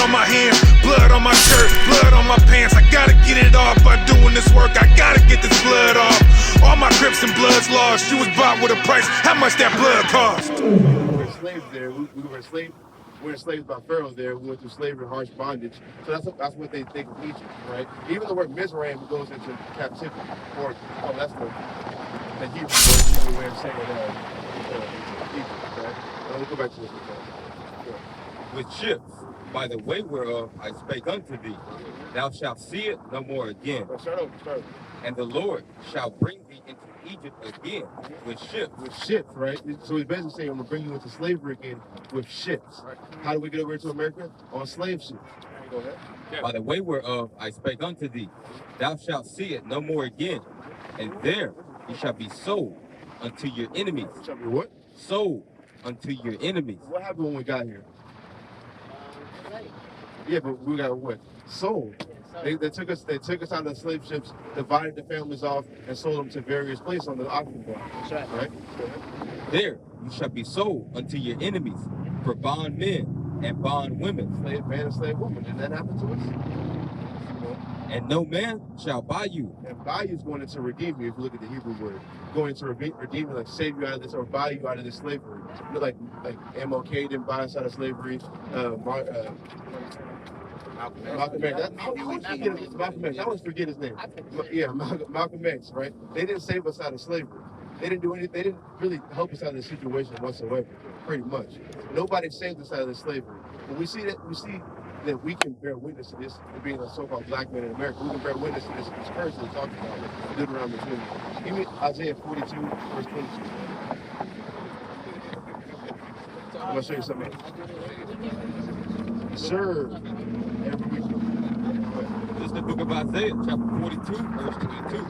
on my hands, blood on my shirt, blood on my pants. I gotta get it off by doing this work. I gotta get this blood off. All my Crips and Bloods lost. You was bought with a price. How much that blood cost? We were slaves there. We were enslaved. We were enslaved by Pharaoh there. We went through slavery, harsh bondage. So that's what they think of Egypt, right? Even the word Mizraim goes into captivity. Or that's the Hebrew way of saying Egypt, right? Let me go back to this. With ships, by the way whereof I spake unto thee, thou shalt see it no more again. Start over. And the Lord shall bring thee into Egypt again with ships. With ships, right? So he's basically saying, I'm going to bring you into slavery again with ships. Right. How do we get over to America? On slave ships. Go ahead. Yeah. By the way whereof I spake unto thee, thou shalt see it no more again. And there you shall be sold unto your enemies. Shall be what? Sold unto your enemies. What happened when we got here? Yeah, but we got what? Sold. They took us out of the slave ships, divided the families off, and sold them to various places on the auction block. That's right. There you shall be sold unto your enemies for bond men and bond women. Slave man and slave woman. Did that happen to us? And no man shall buy you. And buy you is going into redeem you, if you look at the Hebrew word. Going to redeem you, like save you out of this or buy you out of this slavery. Like MLK didn't buy us out of slavery. Malcolm X. I always forget his name. Yeah, Malcolm X, right? They didn't save us out of slavery. They didn't do anything. They didn't really help us out of the situation whatsoever, pretty much. Nobody saved us out of the slavery. But we see that we can bear witness to this, being a so-called black man in America. We can bear witness to this curse they talked about in Deuteronomy 20. Give me Isaiah 42, verse 22. I'm going to show you something else. Serve every week. This is the book of Isaiah, chapter 42, verse 22.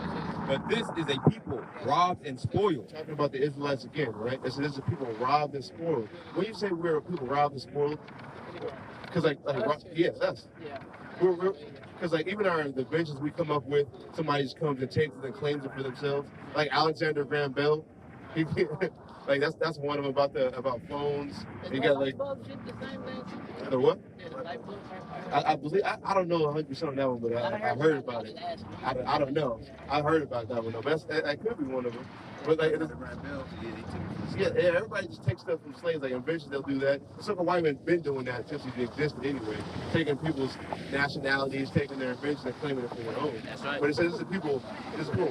But this is a people robbed and spoiled. Talking about the Israelites again, right? This is a people robbed and spoiled. When you say we're a people robbed and spoiled, because yes, us. Yeah. Because even the inventions we come up with, somebody just comes and takes it and claims it for themselves. Like Alexander Graham Bell, like that's one of them about phones. You got like the what? I believe I don't know 100% on that one, but I heard about it. I don't know. I heard about that one though. But that could be one of them. But like, everybody just takes stuff from slaves, like inventions. They'll do that. So-called white men been doing that since it existed anyway, taking people's nationalities, taking their inventions and claiming it for their own. That's right. But it says this is people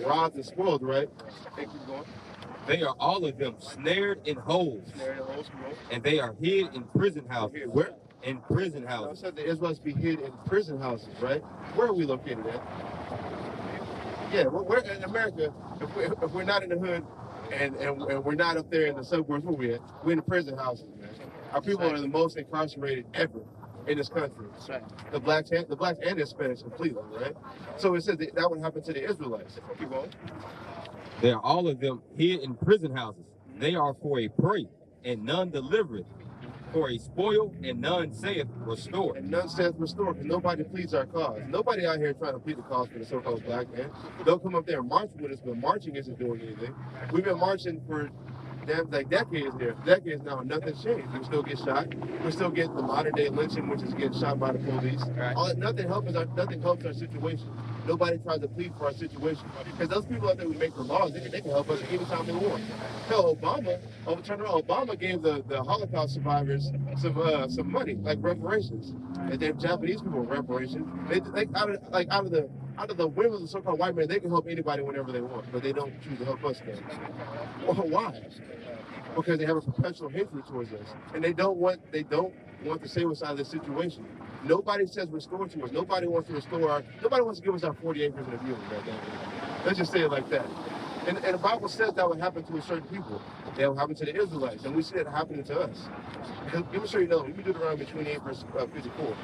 robbed and spoiled, right? Keep going. They are all of them snared in holes. And they are hid in prison houses. Where? In prison houses. I said the Israelites be hid in prison houses, right? Where are we located at? Yeah, we're in America. If we're not in the hood and we're not up there in the suburbs, where we at? We're in the prison houses, man. Our people are the most incarcerated ever in this country. That's right. The blacks and the Hispanics completely, right? So it says that would happen to the Israelites. Keep going. They are all of them hid in prison houses. They are for a prey, and none delivereth. For a spoil, and none saith restore. And none saith restore, because nobody pleads our cause. Nobody out here trying to plead the cause for the so-called black man. They'll come up there and march with us, but marching isn't doing anything. We've been marching for decades now, and nothing's changed. We still get shot. We still get the modern day lynching, which is getting shot by the police. Right. Nothing helps our situation. Nobody tries to plead for our situation. Because those people out there who make the laws, they can help us anytime they want. Hell, Obama gave the Holocaust survivors some money, like reparations. And then Japanese people reparations. Out of the whim of the so-called white man, they can help anybody whenever they want, but they don't choose to help us then. Well, why? Because they have a perpetual hatred towards us, and they don't want to save us out of this situation. Nobody says restore to us. Nobody wants to nobody wants to give us our 40 acres and a mule right now. Let's just say it like that. And the Bible says that would happen to a certain people. That would happen to the Israelites, and we see it happening to us. Let me show you another one. We do Deuteronomy 28 verse 54.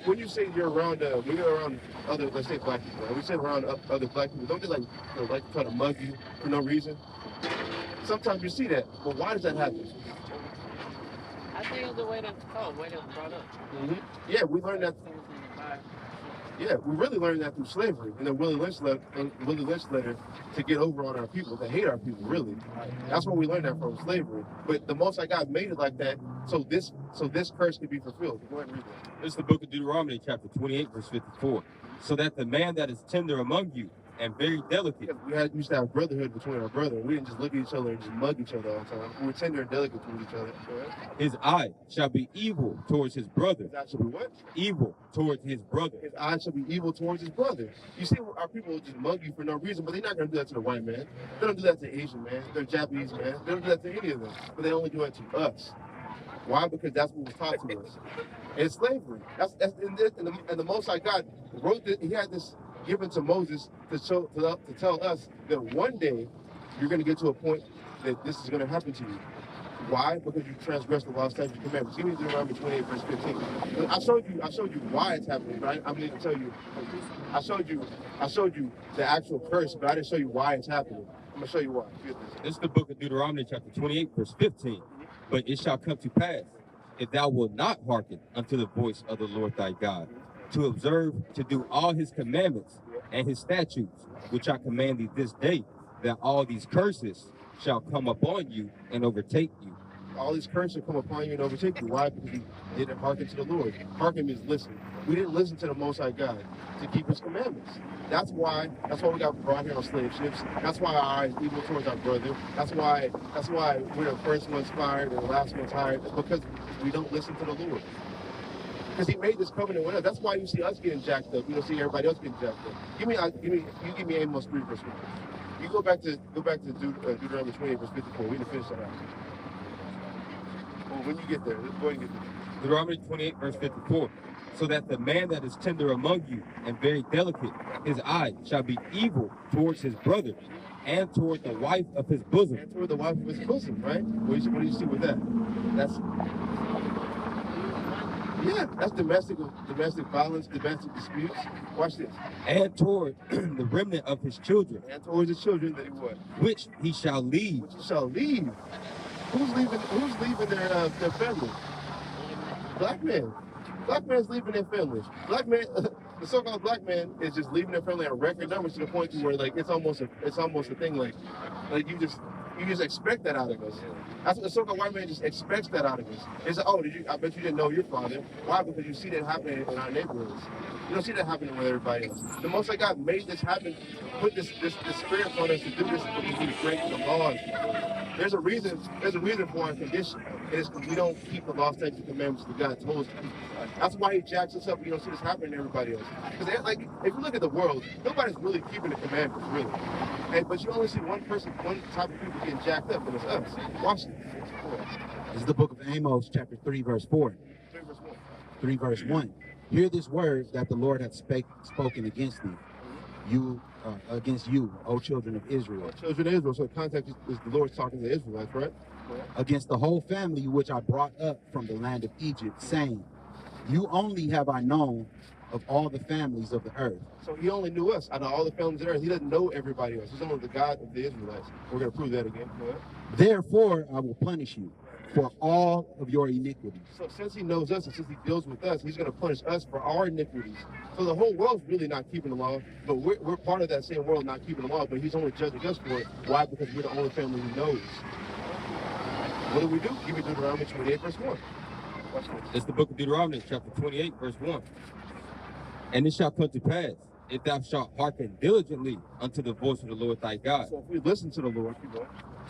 When you say you're around, when you're around other, let's say black people, when we say around other black people, don't they like try to mug you for no reason? Sometimes you see that, but why does that happen? I think it's the way that's taught, the way that's brought up. Yeah, we learned that. Yeah, we really learned that through slavery and the Willie Lynch letter to get over on our people, to hate our people, really. That's where we learned that from, slavery. But the Most High God made it like that so this curse could be fulfilled. Go ahead and read that. This is the book of Deuteronomy, chapter 28, verse 54. So that the man that is tender among you and very delicate. We used to have brotherhood between our brothers. We didn't just look at each other and just mug each other all the time. We were tender and delicate towards each other. His eye shall be evil towards his brother. His eye shall be what? Evil towards his brother. His eye shall be evil towards his brother. You see, our people will just mug you for no reason, but they're not going to do that to the white man. They don't do that to Asian man. They're Japanese man. They don't do that to any of them. But they only do it to us. Why? Because that's what was taught to us. And slavery. And the Most High God wrote this. He had this given to Moses to tell us that one day you're going to get to a point that this is going to happen to you. Why? Because you transgressed the law, statutes, and commandments. Give me Deuteronomy 28, verse 15. I showed you why it's happening, but I'm going to tell you. I showed you the actual curse, but I didn't show you why it's happening. I'm going to show you why. This is the book of Deuteronomy, chapter 28, verse 15. But it shall come to pass, if thou wilt not hearken unto the voice of the Lord thy God, to observe to do all his commandments and his statutes, which I command thee this day, that all these curses shall come upon you and overtake you. All these curses come upon you and overtake you. Why? Because you didn't hearken to the Lord. Hearken means listen. We didn't listen to the Most High God to keep his commandments. That's why we got brought here on slave ships. That's why our eyes evil towards our brother. That's why we're the first ones fired and the last ones hired. It's because we don't listen to the Lord. Because he made this covenant with us. That's why you see us getting jacked up. You don't see everybody else getting jacked up. Give me Amos 3 verse 1. You go back to Deuteronomy 20 verse 54. We can finish that out. Well, when you get there, let's go ahead and get there. Deuteronomy 28 verse 54. So that the man that is tender among you and very delicate, his eye shall be evil towards his brother and toward the wife of his bosom. And toward the wife of his bosom, right? What do you see with that? That's domestic violence, domestic disputes. Watch this. And toward the remnant of his children. And towards his children that he what? Which he shall leave. Which he shall leave. Who's leaving their family? Black men. Black man's leaving their families. Black man, the so-called black man is just leaving their family at record numbers to the point to where like it's almost a thing like you just expect that out of us. That's what the so-called white man just expects that out of us. It's like, I bet you didn't know your father. Why? Because you see that happening in our neighborhoods. You don't see that happening with everybody else. The Most High God made this happen, put this spirit on us to do this because we break the laws. There's a reason for our condition. It is because we don't keep the law, statutes, and commandments that God told us to keep. That's why he jacks us up. You don't see this happening to everybody else. Because like, if you look at the world, nobody's really keeping the commandments, really. But you only see one type of people getting jacked up, and it's us. Watch this. This is the book of Amos, chapter 3, verse 4. 3 verse 1. 3 verse 1. Hear this word that the Lord hath spoken against thee. Against you, O children of Israel. Children of Israel. So the context is the Lord's talking to the Israelites, right? Against the whole family which I brought up from the land of Egypt, saying, you only have I known of all the families of the earth. So he only knew us out of all the families of the earth. He doesn't know everybody else. He's only the God of the Israelites. We're going to prove that again. Therefore, I will punish you for all of your iniquities. So since he knows us and since he deals with us, he's going to punish us for our iniquities. So the whole world's really not keeping the law, but we're part of that same world not keeping the law, but he's only judging us for it. Why? Because we're the only family he knows. What do? Give me Deuteronomy 28 verse 1. It's the book of Deuteronomy, chapter 28, verse 1. And it shall come to pass, if thou shalt hearken diligently unto the voice of the Lord thy God. So if we listen to the Lord,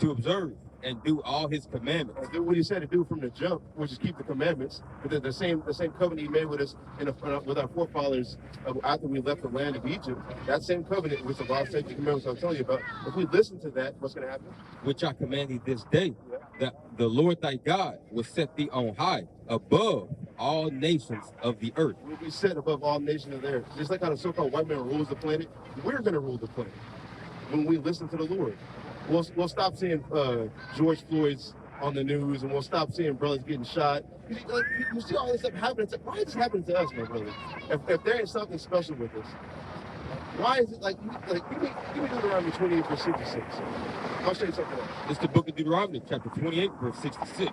to observe and do all his commandments. And do what he said to do from the jump, which is keep the commandments. But the same covenant he made with us with our forefathers after we left the land of Egypt. That same covenant, which the law, statutes, and commandments I'm telling you about. If we listen to that, what's going to happen? Which I command thee this day, that the Lord thy God will set thee on high above all nations of the earth. We'll be set above all nations of the earth. Just like how the so-called white man rules the planet, we're going to rule the planet when we listen to the Lord. We'll stop seeing George Floyd's on the news, and we'll stop seeing brothers getting shot. You see all this stuff happening. Why is this happening to us, my brother? If there is something special with us, Why is it like give me Deuteronomy 28 verse 66. I'll show you something else. It's the book of Deuteronomy, chapter 28, verse 66.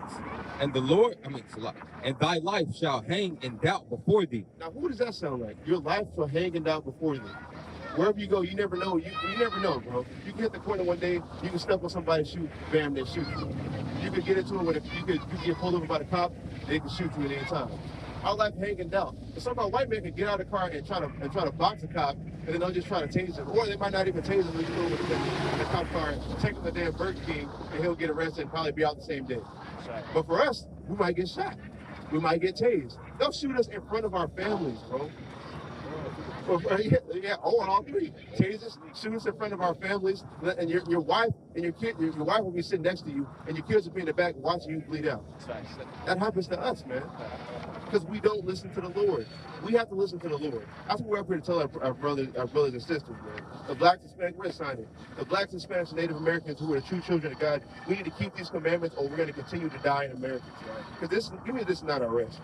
And the Lord, it's a lot. And thy life shall hang in doubt before thee. Now, who does that sound like? Your life shall hang in doubt before thee. Wherever you go, you never know. You never know, bro. You can hit the corner one day, you can step on somebody, shoot, bam, they shoot you. You could get into it with you could get pulled over by the cop, they can shoot you at any time. Our life hang in doubt. And some white men can get out of the car and try to box a cop, and then they'll just try to tase him. Or they might not even tase him, they just go with the cop car, take him to the damn Burger King, and he'll get arrested and probably be out the same day. But for us, we might get shot. We might get tased. They'll shoot us in front of our families, bro. Yeah, all three. Tasers, shoot us in front of our families, and your wife and your kid, your wife will be sitting next to you, and your kids will be in the back watching you bleed out. That happens to us, man. Because we don't listen to the Lord. We have to listen to the Lord. That's what we're up here to tell our brothers and sisters, man. The blacks, Hispanics, we're signing. The blacks, Hispanics, and Native Americans who are the true children of God, we need to keep these commandments, or we're going to continue to die in America. Because this is not our rest.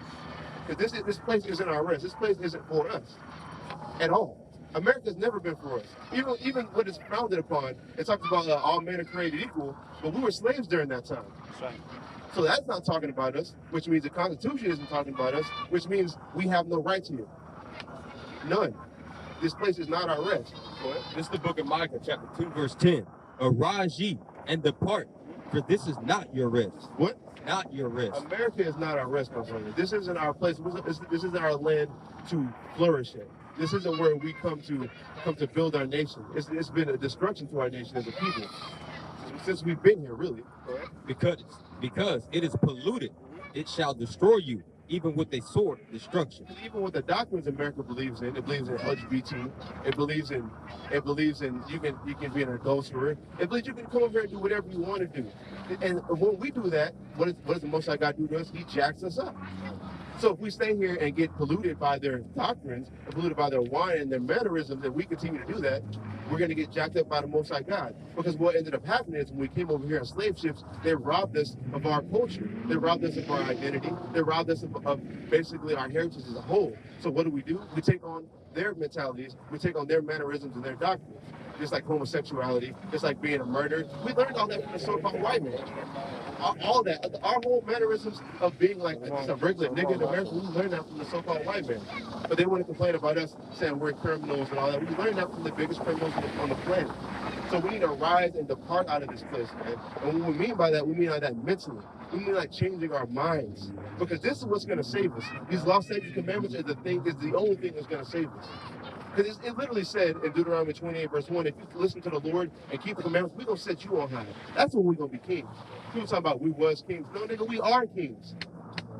Because this place isn't our rest. This place isn't for us at all. America's never been for us. Even what it's founded upon, it talks about all men are created equal, but we were slaves during that time. That's right. So that's not talking about us, which means the Constitution isn't talking about us, which means we have no rights here. None. This place is not our rest. This is the book of Micah, chapter 2, verse 10. Arise ye and depart, for this is not your rest. What? Not your rest. America is not our rest, my brother. This isn't our place. This isn't our land to flourish in. This isn't where we come to build our nation. It's been a destruction to our nation as a people since we've been here, really. Because it is polluted, it shall destroy you, even with a sword destruction. Even with the doctrines America believes in, it believes in LGBT. It believes in you can be an adulterer. It believes you can come over here and do whatever you want to do. And when we do that, what does the Most High God do to us? He jacks us up. So if we stay here and get polluted by their doctrines, and polluted by their wine and their mannerisms, and we continue to do that, we're going to get jacked up by the Most High God. Because what ended up happening is when we came over here on slave ships, they robbed us of our culture. They robbed us of our identity. They robbed us of basically our heritage as a whole. So what do? We take on their mentalities. We take on their mannerisms and their doctrines. Just like homosexuality, just like being a murderer. We learned all that from the so-called white man. All that, our whole mannerisms of being like just a regular nigga in America, we learned that from the so-called white man. But they want to complain about us saying we're criminals and all that. We learned that from the biggest criminals on the planet. So we need to rise and depart out of this place, man. And what we mean by that, we mean by that mentally. We mean like changing our minds. Because this is what's going to save us. These law, statutes, commandments is the only thing that's going to save us. Because it literally said in Deuteronomy 28, verse 1, if you listen to the Lord and keep the commandments, we're going to set you on high. That's when we're going to be kings. People talking about we was kings. No, nigga, we are kings.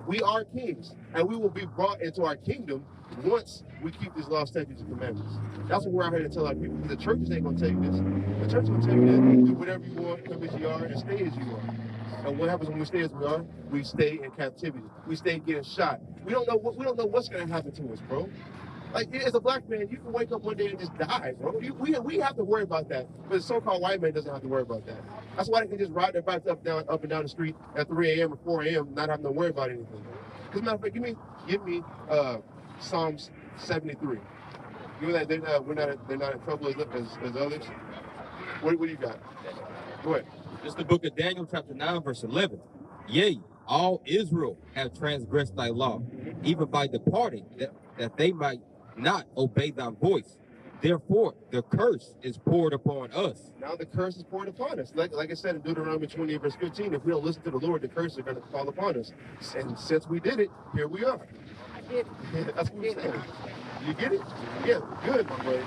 We are kings. And we will be brought into our kingdom once we keep these laws, statutes, and commandments. That's what we're out here to tell our people. The churches ain't going to tell you this. The church is going to tell you that do whatever you want, come as you are, and stay as you are. And what happens when we stay as we are? We stay in captivity. We stay getting shot. We don't know what's going to happen to us, bro. Like, as a black man, you can wake up one day and just die, bro. We have to worry about that. But the so-called white man doesn't have to worry about that. That's why they can just ride their bikes up and down the street at 3 a.m. or 4 a.m. not having to worry about anything. As a matter of fact, give me Psalms 73. You know that they're not in trouble as others. What do you got? Go ahead. It's the book of Daniel, chapter 9, verse 11. Yea, all Israel have transgressed thy law, even by departing, that they might not obey thy voice. Therefore, the curse is poured upon us. Now the curse is poured upon us. Like I said in Deuteronomy 28, verse 15, if we don't listen to the Lord, the curse is going to fall upon us. And since we did it, here we are. I get it. That's what we're saying. You get it? Yeah, good, my boy.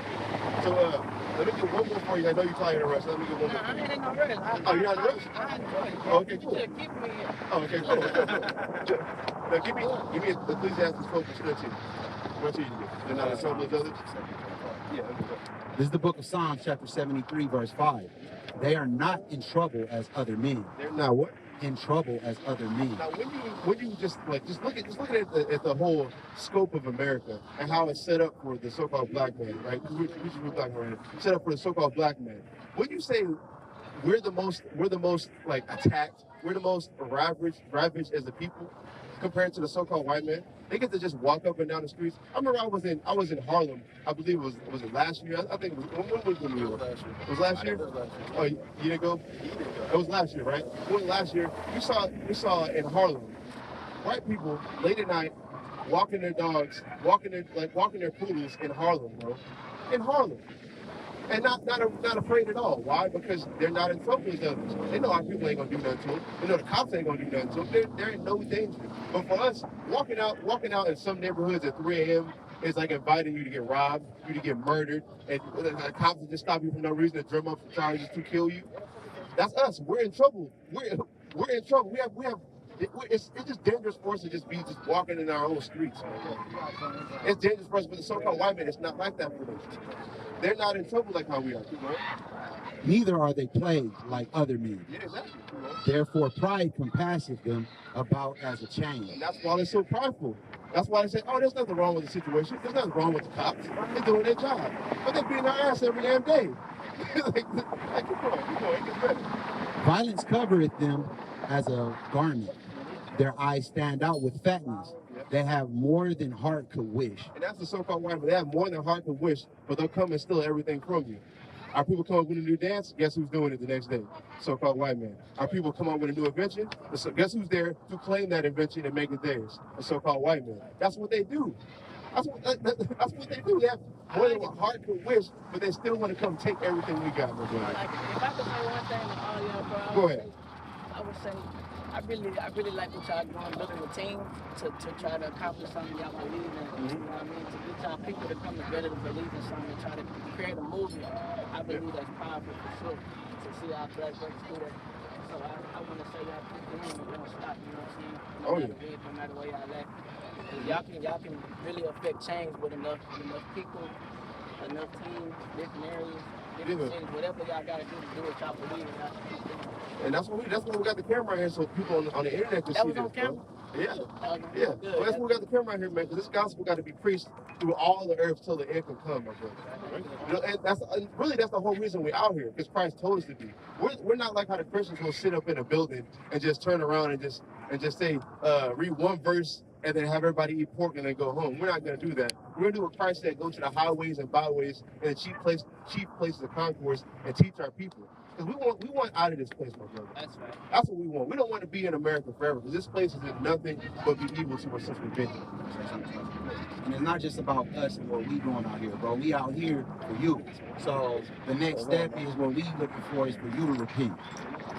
So, let me get one more for you. I know you're probably in a rush. Let me get one more. I ain't in no rush. Oh, you're not in a rush? I enjoy it. Oh, okay, cool. Just keep me here. Oh, okay, cool. Now, give me Ecclesiastes 12, verse 13. What you get? They're not in trouble as others? Yeah. This is the book of Psalms, chapter 73, verse 5. They are not in trouble as other men. They're not what? In trouble as other men. Now, when you just look at the whole scope of America and how it's set up for the so-called black man, right? We're black man, set up for the so-called black man. When you say we're the most like attacked, we're the most ravaged as the people compared to the so-called white man, They get to just walk up and down the streets. I remember I was in Harlem. I believe it was it last year? I think it was, when was we were? It was last year? Oh, you didn't go? It was last year, right? It was last year. We saw in Harlem, white people late at night walking their dogs, walking their poodles in Harlem, bro. In Harlem. And not afraid at all. Why? Because they're not in trouble as others. They know our people ain't gonna do nothing to them. They know the cops ain't gonna do nothing to them. They're in no danger. But for us, walking out in some neighborhoods at 3 a.m. is like inviting you to get robbed, you to get murdered, and the cops will just stop you for no reason to drum up some charges to kill you. That's us. We're in trouble. We're in trouble. We have. It's just dangerous for us to just be walking in our own streets. Man. It's dangerous for us, but the so-called white man, it's not like that for them. They're not in trouble like how we are. Neither are they plagued like other men. Yeah, exactly. Therefore, pride compasseth them about as a chain. And that's why they're so prideful. That's why they say, oh, there's nothing wrong with the situation. There's nothing wrong with the cops. They're doing their job. But they're beating our ass every damn day. Keep going, it gets better. Violence covereth them as a garment. Their eyes stand out with fatness. They have more than heart could wish. And that's the so-called white man. They have more than heart could wish, but they'll come and steal everything from you. Our people come up with a new dance, guess who's doing it the next day? So-called white man. Our people come up with a new invention, so guess who's there to claim that invention and make it theirs? The so-called white man. That's what they do. That's what they do. They have more than what heart could wish, but they still want to come take everything we got. Like, if I could say one thing to all y'all, bro, Go ahead. I would say, I really like what y'all doing, building a team to try to accomplish something y'all believe in. You know what I mean? To get y'all people to come together to believe in something, try to create a movement. I believe that's powerful for sure. To see our black brothers do that. So I want to say y'all keep doing it, don't stop. You know what I'm saying? No matter where y'all at. Y'all can really affect change with enough people, enough teams, different areas, different cities, whatever y'all gotta do to do what y'all believe in. Y'all keep doing it. And that's why we got the camera here, so people on the internet can see this. That was on camera? Yeah. Yeah. Well, that's why we got the camera here, man, because this gospel got to be preached through all the earth till the end can come, my brother. Right? You know, and that's the whole reason we're out here, because Christ told us to be. We're not like how the Christians will sit up in a building and just turn around and just say, read one verse and then have everybody eat pork and then go home. We're not going to do that. We're going to do what Christ said, go to the highways and byways and the chief places of concourse and teach our people. Because we want out of this place, my brother. That's right. That's what we want. We don't want to be in America forever, because this place is nothing but be evil to us since we've been here. And it's not just about us and what we doing out here, bro. We out here for you. So the next step is what we looking for is for you to repent.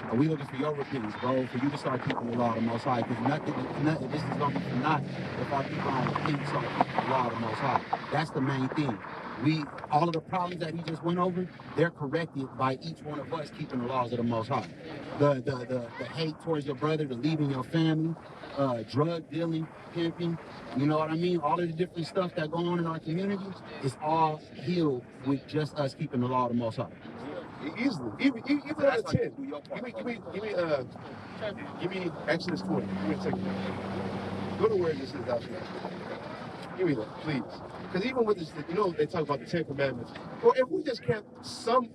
And we looking for your repentance, bro, for you to start keeping the law of the Most High. Because nothing, this is going to be for naught if our people don't repent, start keeping the law of the Most High. That's the main thing. All of the problems that he just went over, they're corrected by each one of us keeping the laws of the Most High. The hate towards your brother, the leaving your family, drug dealing, pimping, you know what I mean? All of the different stuff that go on in our community is all healed with just us keeping the law of the Most High. Easily. Even out of 10. Give me Exodus 20. Give me a second. Go to where this is out there. Give me that, please. Because even with this, you know, they talk about the 10 Commandments. Well, if we just kept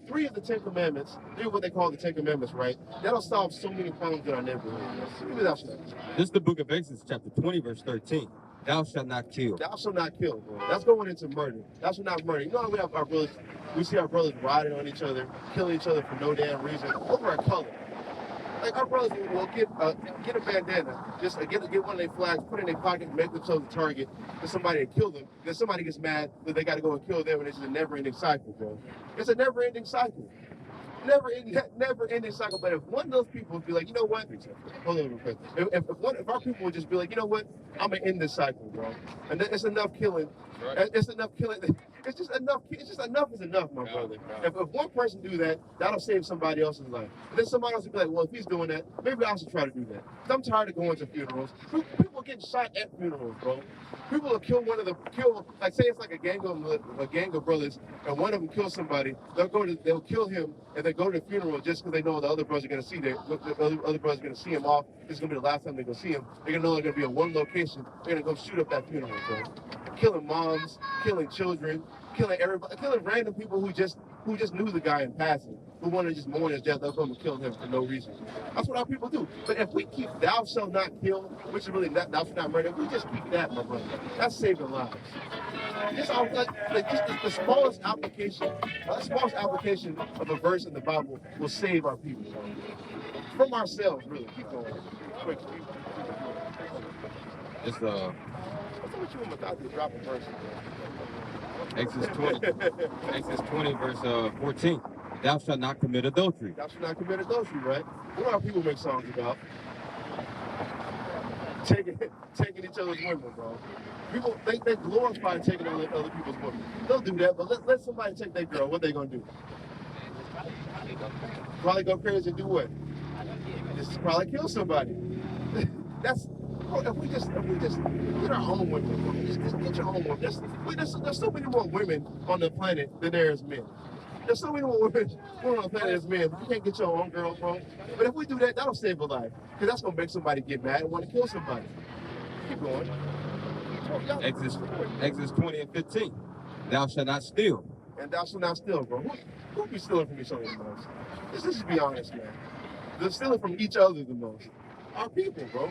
3 of the 10 Commandments, 3 of what they call the 10 Commandments, right? That'll solve so many problems in our neighborhood. Give me that shit. This is the book of Exodus, chapter 20, verse 13. Thou shalt not kill. Thou shalt not kill, bro. That's going into murder. Thou shalt not murder. You know how we have our brothers, we see our brothers riding on each other, killing each other for no damn reason, over a color. Like, our brothers will get a bandana, just get one of their flags, put it in their pocket, make themselves a target for somebody to kill them. Then somebody gets mad that they got to go and kill them, and it's just a never-ending cycle, bro. It's a never-ending cycle. Never-ending cycle. But if one of those people would be like, you know what? Hold on real quick. If our people would just be like, you know what? I'm going to end this cycle, bro. And it's enough killing. Right. It's enough killing. It's just enough. It's just enough is enough, my brother. If one person do that, that'll save somebody else's life. And then somebody else will be like, well, if he's doing that, maybe I should try to do that. I'm tired of going to funerals. People are getting shot at funerals, bro. People will like say it's like a gang of brothers, and one of them kills somebody. They'll kill him, and they go to the funeral just because they know the other brothers are gonna see the other brothers are gonna see him off. This is gonna be the last time they're gonna see him. They're gonna know they're gonna be at one location. They're gonna go shoot up that funeral, bro. Killing moms, killing children, killing everybody, killing random people who just knew the guy in passing. who want to just mourn his death, they'll come and kill him for no reason. That's what our people do. But if we keep thou shalt not kill, which is really thou shalt not murder, if we just keep that, my brother, that's saving lives. Just the smallest application of a verse in the Bible will save our people. From ourselves, really. Keep going. Quick. It's I thought you were about to drop a verse. Exodus 20. Exodus 20, verse 14. Thou shalt not commit adultery. Thou shalt not commit adultery, right? What do our people make songs about? Taking each other's women, bro. People, they glorify taking other people's women. They'll do that, but let somebody take their girl. What they gonna do? Probably go crazy and do what? Just probably kill somebody. That's, bro, if we just get our own women, bro. Just get your own women. There's so many more women on the planet than there is men. There's so many more women on the planet as men. You can't get your own girl, bro. But if we do that, that'll save a life. Because that's going to make somebody get mad and want to kill somebody. Keep going. Exodus 20 and 15. Thou shalt not steal. And thou shalt not steal, bro. Who be stealing from each other the most? Let's just be honest, man. They're stealing from each other the most. Our people, bro.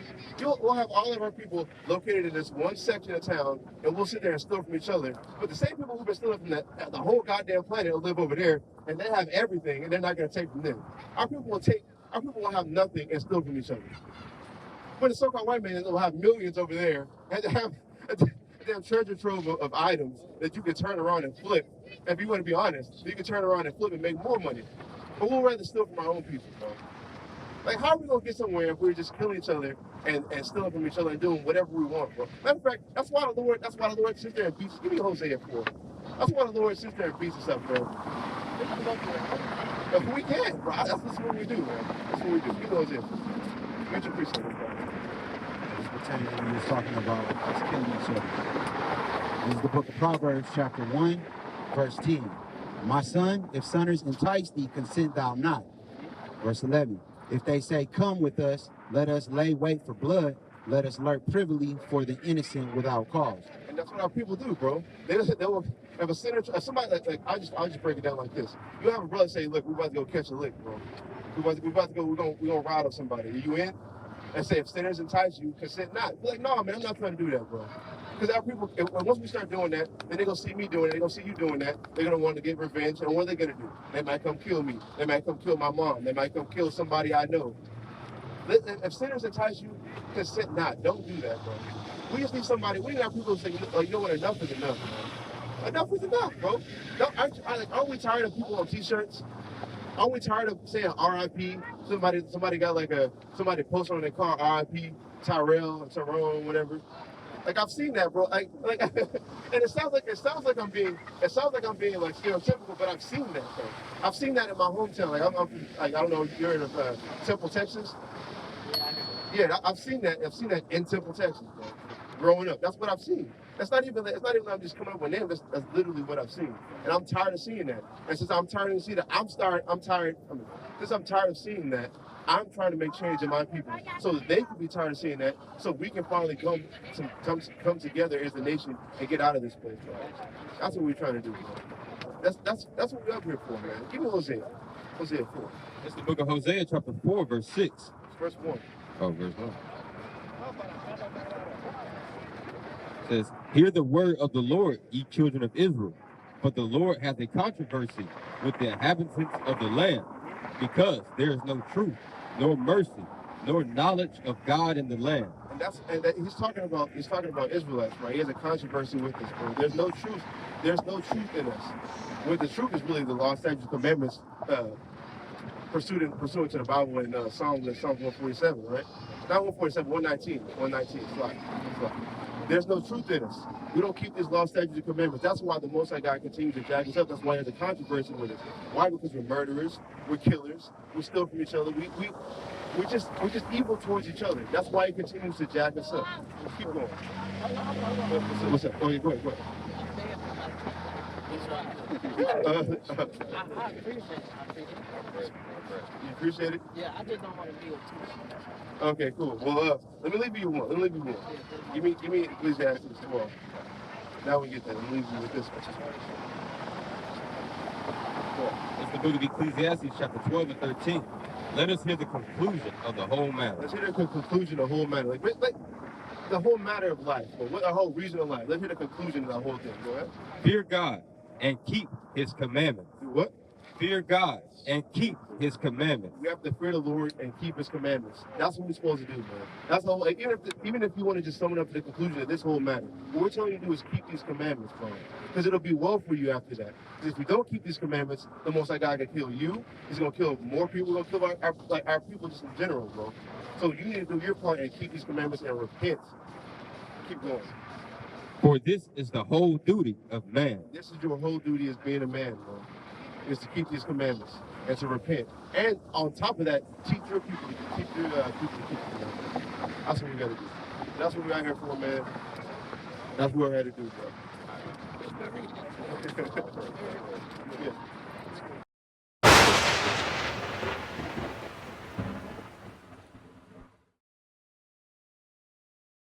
We'll have all of our people located in this one section of town, and we'll sit there and steal from each other. But the same people who've been stealing from the whole goddamn planet will live over there, and they have everything, and they're not going to take from them. Our people will have nothing and steal from each other. But the so-called white man will have millions over there, and they have a damn treasure trove of items that you can turn around and flip. If you want to be honest, you can turn around and flip and make more money. But we'll rather steal from our own people, bro. Like, how are we gonna get somewhere if we're just killing each other and stealing from each other and doing whatever we want, bro? Matter of fact, that's why the Lord sits there and beats. Give me Hosea 4. That's why the Lord sits there and beats us up, bro. If we can, bro. That's what we do, man. That's what we do. Give me Hosea 4. Get your precept, bro. He was talking about us killing each other. This is the book of Proverbs, chapter 1, verse 10. My son, if sinners entice thee, consent thou not. Verse 11. If they say, come with us, let us lay wait for blood, let us lurk privily for the innocent without cause. And that's what our people do, bro. They will, if a sinner, somebody like I'll just break it down like this. You have a brother say, look, we're about to go catch a lick, bro. We're about to go, we're gonna ride on somebody. Are you in? And say, if sinners entice you, consent not. Be like, no, man, I'm not trying to do that, bro. Because our people, once we start doing that, then they're going to see me doing it, they're going to see you doing that, they're going to want to get revenge, and what are they going to do? They might come kill me. They might come kill my mom. They might come kill somebody I know. If sinners entice you, consent not. Don't do that, bro. We just need somebody, we need our people to say, oh, you know what, enough is enough, man. Enough is enough, bro. Aren't we tired of people on t-shirts? Aren't we tired of saying R.I.P.? Somebody got somebody posted on their car, R.I.P. Tyrell or Tyrone, whatever. Like, I've seen that, bro. Like, and it sounds like I'm being like stereotypical, but I've seen that, bro. I've seen that in my hometown. Like, I don't know, you're in Temple, Texas. Yeah, I've seen that in Temple, Texas, bro. Growing up, that's what I've seen. It's not even I'm just coming up with names. That's literally what I've seen, and I'm tired of seeing that. And since I'm tired of seeing that, since I'm tired of seeing that, I'm trying to make change in my people so that they can be tired of seeing that, so we can finally come together as a nation and get out of this place, bro. That's what we're trying to do, bro. That's what we're up here for, man. Give me Hosea 4. It's the book of Hosea, chapter 4, verse 6. Verse 1. Oh, verse 1. It says, hear the word of the Lord, ye children of Israel. But the Lord hath a controversy with the inhabitants of the land, because there is no truth, nor mercy, nor knowledge of God in the land. And he's talking about Israelites, right? He has a controversy with this, bro. There's no truth in us. What the truth is really the law, statutes, commandments, pursuant to the Bible in Psalms 147, right? Not 147, 119. It's like. There's no truth in us. We don't keep these law, statutes, and commandments. That's why the Most High God continues to jack us up. That's why there's a controversy with us. Why? Because we're murderers, we're killers, we steal from each other. We're just evil towards each other. That's why He continues to jack us up. Keep going. What's up? Oh, yeah, go ahead. I appreciate it. You appreciate it? Yeah, I just don't want to be a two. Okay, cool. Well, let me leave you one. Give me Ecclesiastes 12. Now we get that. Let me leave you with this one. It's the book of Ecclesiastes, chapter 12 and 13. Let us hear the conclusion of the whole matter. Let's hear the conclusion of the whole matter. Like the whole matter of life, or what the whole reason of life. Let's hear the conclusion of the whole thing. Go ahead. Fear God and keep his commandments. Do what? Fear God and keep his commandments. We have to fear the Lord and keep his commandments. That's what we're supposed to do, man. That's the whole, like, even if you want to just sum it up to the conclusion of this whole matter, what we're telling you to do is keep these commandments, bro. Because it'll be well for you after that. Because if we don't keep these commandments, the Most High God can kill you. He's going to kill more people. He's going to kill our people just in general, bro. So you need to do your part and keep these commandments and repent. Keep going. For this is the whole duty of man. This is your whole duty as being a man, bro. Is to keep these commandments and to repent. And on top of that, teach your people to keep the commandments. That's what we got to do. That's what we're out here for, man. That's what we're here to do, bro. Yeah.